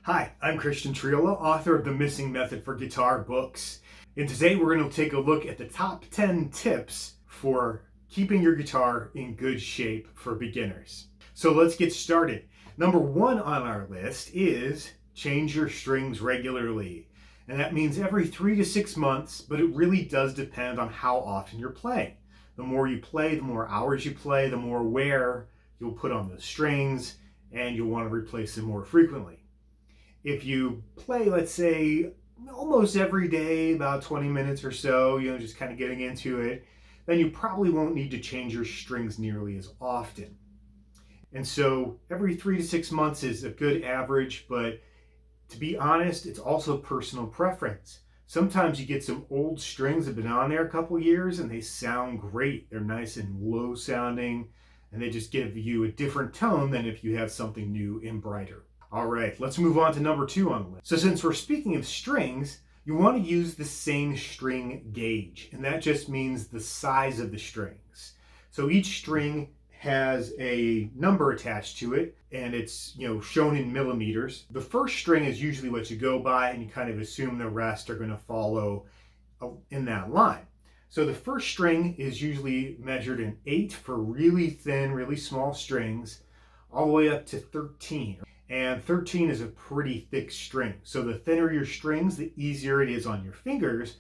Hi, I'm Christian Triola, author of The Missing Method for Guitar books. And today we're going to take a look at the top 10 tips for keeping your guitar in good shape for beginners. So let's get started. Number one on our list is change your strings regularly. And that means every 3 to 6 months, but it really does depend on how often you're playing. The more you play, the more hours you play, the more wear you'll put on those strings, and you'll want to replace them more frequently. If you play, let's say, almost every day, about 20 minutes or so, just kind of getting into it, then you probably won't need to change your strings nearly as often. And so every 3 to 6 months is a good average, but to be honest, it's also personal preference. Sometimes you get some old strings that have been on there a couple years and they sound great. They're nice and low sounding, and they just give you a different tone than if you have something new and brighter. All right, let's move on to number two on the list. So since we're speaking of strings, you want to use the same string gauge, and that just means the size of the strings. So each string has a number attached to it, and it's shown in millimeters. The first string is usually what you go by, and you kind of assume the rest are going to follow in that line. So the first string is usually measured in 8 for really thin, really small strings, all the way up to 13. And 13 is a pretty thick string. So the thinner your strings, the easier it is on your fingers,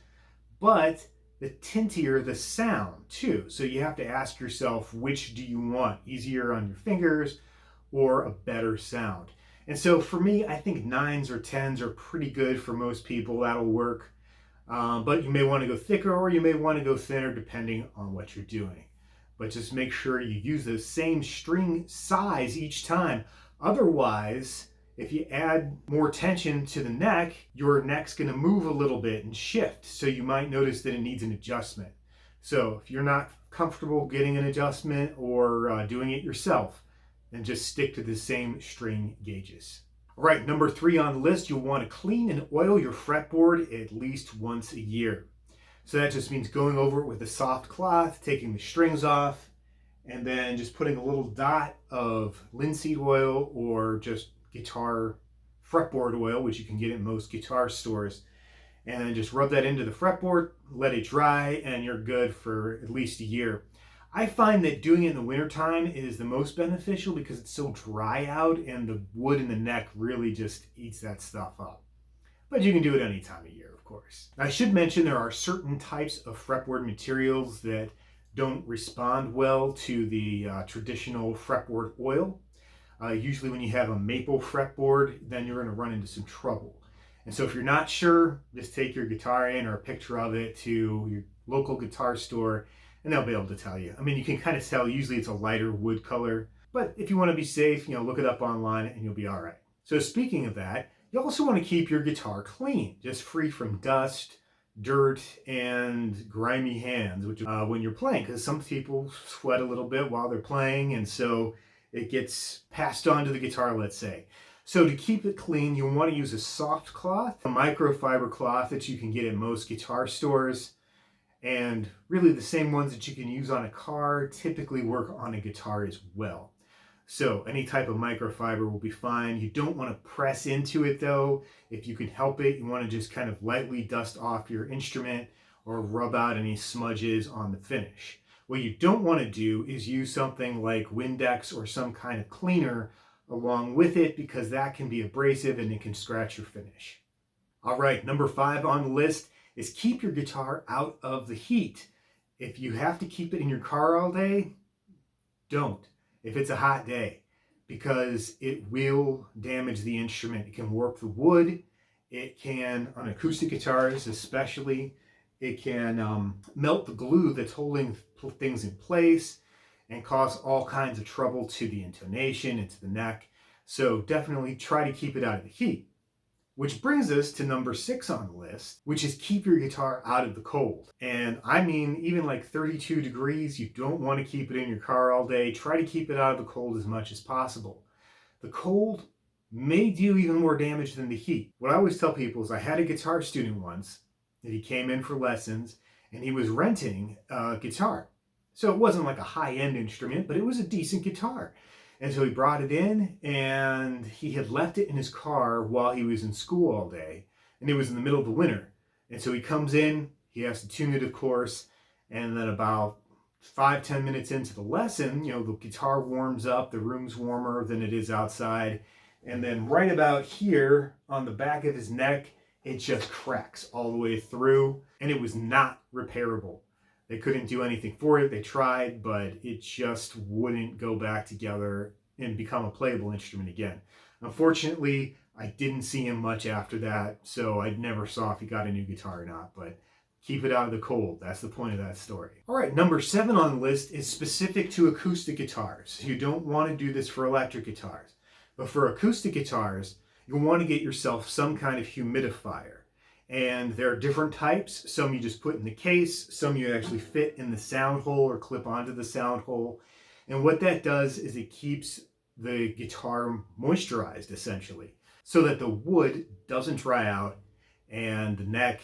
but the tintier the sound too. So you have to ask yourself, which do you want? Easier on your fingers or a better sound? And so for me, I think 9s or 10s are pretty good for most people. That'll work. But you may want to go thicker or you may want to go thinner depending on what you're doing. But just make sure you use the same string size each time. Otherwise, if you add more tension to the neck, your neck's going to move a little bit and shift. So you might notice that it needs an adjustment. So if you're not comfortable getting an adjustment or doing it yourself, then just stick to the same string gauges. All right, number 3 on the list, you'll want to clean and oil your fretboard at least once a year. So that just means going over it with a soft cloth, taking the strings off, and then just putting a little dot of linseed oil or just guitar fretboard oil, which you can get at most guitar stores, and then just rub that into the fretboard, let it dry, and you're good for at least a year. I find that doing it in the wintertime is the most beneficial because it's so dry out and the wood in the neck really just eats that stuff up. But you can do it any time of year, of course. I should mention there are certain types of fretboard materials that don't respond well to the traditional fretboard oil. Usually when you have a maple fretboard, then you're going to run into some trouble. And so if you're not sure, just take your guitar in or a picture of it to your local guitar store and they'll be able to tell you. I mean, you can kind of tell, usually it's a lighter wood color, but if you want to be safe, look it up online and you'll be all right. So speaking of that, you also want to keep your guitar clean, just free from dust, dirt, and grimy hands, which when you're playing, because some people sweat a little bit while they're playing, and so it gets passed on to the guitar, let's say. So to keep it clean, you want to use a soft cloth, a microfiber cloth that you can get at most guitar stores, and really the same ones that you can use on a car typically work on a guitar as well. So any type of microfiber will be fine. You don't want to press into it though. If you can help it, you want to just kind of lightly dust off your instrument or rub out any smudges on the finish. What you don't want to do is use something like Windex or some kind of cleaner along with it because that can be abrasive and it can scratch your finish. All right, number 5 on the list is keep your guitar out of the heat. If you have to keep it in your car all day, don't. If it's a hot day, because it will damage the instrument. It can warp the wood. It can, on acoustic guitars especially, it can melt the glue that's holding things in place and cause all kinds of trouble to the intonation and to the neck. So definitely try to keep it out of the heat. Which brings us to number 6 on the list, which is keep your guitar out of the cold. And I mean, even like 32 degrees, you don't want to keep it in your car all day. Try to keep it out of the cold as much as possible. The cold may do even more damage than the heat. What I always tell people is I had a guitar student once that he came in for lessons and he was renting a guitar. So it wasn't like a high-end instrument, but it was a decent guitar. And so he brought it in, and he had left it in his car while he was in school all day, and it was in the middle of the winter. And so he comes in, he has to tune it, of course, and then about 5-10 minutes into the lesson, the guitar warms up, the room's warmer than it is outside, and then right about here on the back of his neck, it just cracks all the way through, and it was not repairable. They couldn't do anything for it. They tried, but it just wouldn't go back together and become a playable instrument again. Unfortunately, I didn't see him much after that, so I never saw if he got a new guitar or not, but keep it out of the cold. That's the point of that story. All right, number 7 on the list is specific to acoustic guitars. You don't want to do this for electric guitars, but for acoustic guitars, you'll want to get yourself some kind of humidifier. And there are different types. Some you just put in the case, some you actually fit in the sound hole or clip onto the sound hole. And what that does is it keeps the guitar moisturized, essentially, so that the wood doesn't dry out and the neck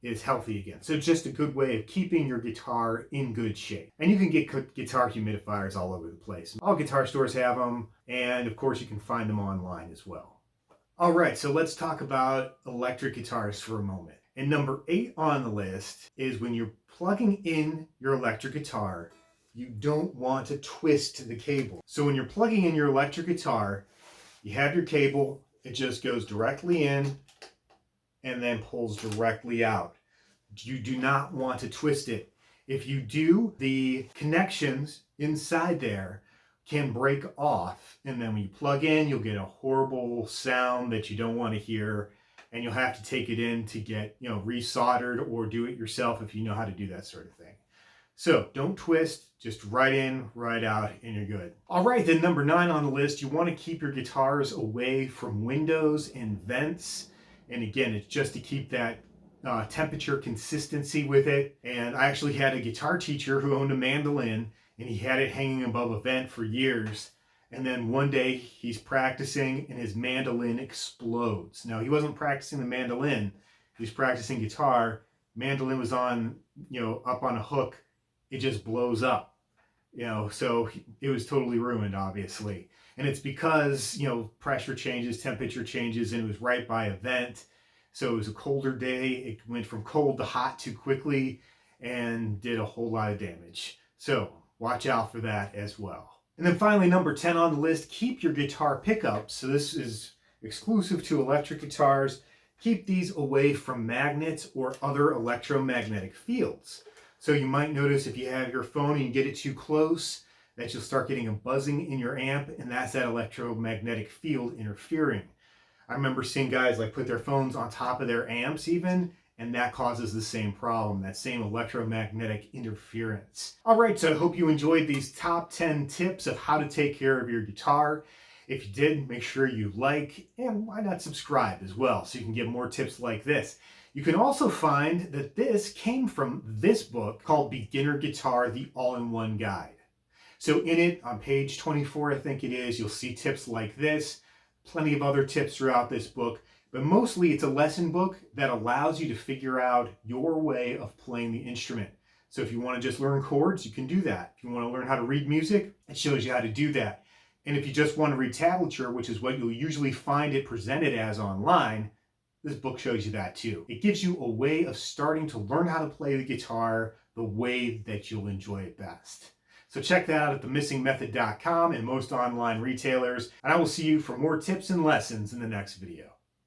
is healthy again. So it's just a good way of keeping your guitar in good shape. And you can get guitar humidifiers all over the place. All guitar stores have them, and of course you can find them online as well. All right, so let's talk about electric guitars for a moment. And number 8 on the list is when you're plugging in your electric guitar, you don't want to twist the cable. So when you're plugging in your electric guitar, you have your cable, it just goes directly in and then pulls directly out. You do not want to twist it. If you do, the connections inside there can break off, and then when you plug in, you'll get a horrible sound that you don't want to hear, and you'll have to take it in to get resoldered or do it yourself if you know how to do that sort of thing. So don't twist, just right in, right out, and you're good. All right, then number 9 on the list, you want to keep your guitars away from windows and vents. And again, it's just to keep that temperature consistency with it. And I actually had a guitar teacher who owned a mandolin, and he had it hanging above a vent for years. And then one day he's practicing and his mandolin explodes. Now, he wasn't practicing the mandolin, he was practicing guitar. Mandolin was on, up on a hook. It just blows up, so it was totally ruined, obviously. And it's because, pressure changes, temperature changes, and it was right by a vent. So it was a colder day. It went from cold to hot too quickly and did a whole lot of damage. So watch out for that as well. And then finally, number 10 on the list, keep your guitar pickups. So this is exclusive to electric guitars. Keep these away from magnets or other electromagnetic fields. So you might notice if you have your phone and you get it too close, that you'll start getting a buzzing in your amp, and that's that electromagnetic field interfering. I remember seeing guys put their phones on top of their amps even, and that causes the same problem, that same electromagnetic interference. All right, so I hope you enjoyed these top 10 tips of how to take care of your guitar. If you did, make sure you like, and why not subscribe as well, so you can get more tips like this. You can also find that this came from this book called Beginner Guitar, the All-in-One Guide. So in it, on page 24, I think it is, you'll see tips like this, plenty of other tips throughout this book. But mostly it's a lesson book that allows you to figure out your way of playing the instrument. So if you want to just learn chords, you can do that. If you want to learn how to read music, it shows you how to do that. And if you just want to read tablature, which is what you'll usually find it presented as online, this book shows you that too. It gives you a way of starting to learn how to play the guitar the way that you'll enjoy it best. So check that out at themissingmethod.com and most online retailers. And I will see you for more tips and lessons in the next video.